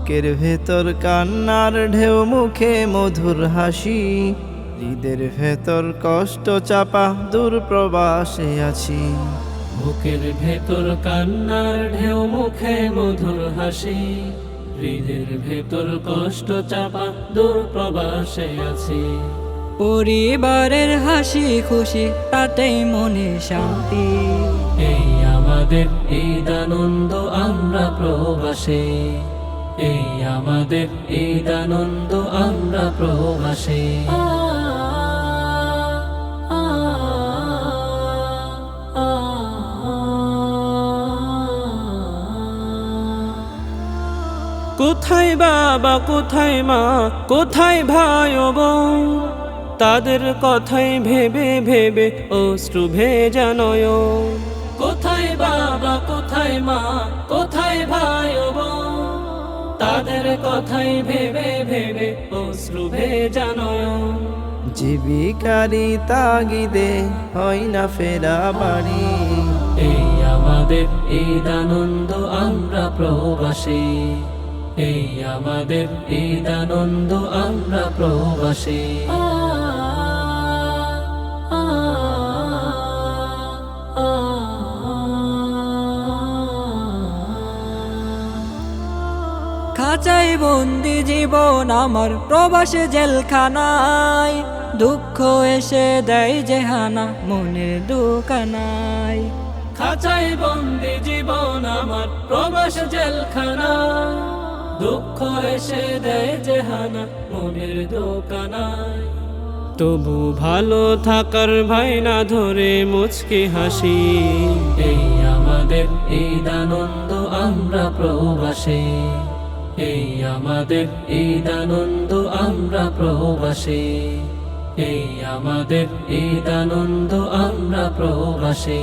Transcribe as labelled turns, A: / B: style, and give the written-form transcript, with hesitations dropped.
A: বুকের ভেতর কান্নার ঢেউ, মুখে মধুর হাসি। হৃদের ভেতর কষ্ট চাপা, দূর প্রবাসে আছি।
B: বুকের ভেতর কান্নার ঢেউ, মুখে মধুর হাসি। হৃদের ভেতর কষ্ট চাপা, দূর প্রবাসে আছি।
C: পরিবারের হাসি খুশি, তাতেই মনে শান্তি।
B: এই আমাদের ঈদ আনন্দ, আমরা প্রবাসে। এই আমাদের ঈদ আনন্দ, আমরা প্রবাসে। কোথায় বাবা, কোথায় মা, কোথায় ভাই ও বোন, তাদের কথাই ভেবে ভেবে অশ্রু ভেজা নয়ন। কোথায় বাবা, কোথায় মা, কোথায় ভাই ও বোন, তাদের কথাই ভেবে ভেবে অশ্রু ভেজা নয়ন।
A: জীবিকারি তাগিদে হয় না ফেরা বাড়ি।
B: এই আমাদের ঈদ আনন্দ, আমরা প্রবাসী। এই আমাদের ঈদ আনন্দ, আমরা প্রবাসী।
C: খাঁচাই বন্দি জীবন আমার, প্রবাসে জেলখানায়। দুঃখ এসে দেয় জেহানা, মনের দোকানায়।
B: খাঁচাই বন্দি জীবন আমার, প্রবাস জেলখানা। দুঃখ এসে দেয় জেহানা, মনের দোকানায়। তবু ভালো থাকার ভাইনা ধরে মুচকি হাসি। এই আমাদের ঈদ আনন্দ, আমরা প্রবাসে। এই আমাদের ঈদ আনন্দ, আমরা প্রবাসে। এই আমাদের ঈদ আনন্দ, আমরা প্রবাসে।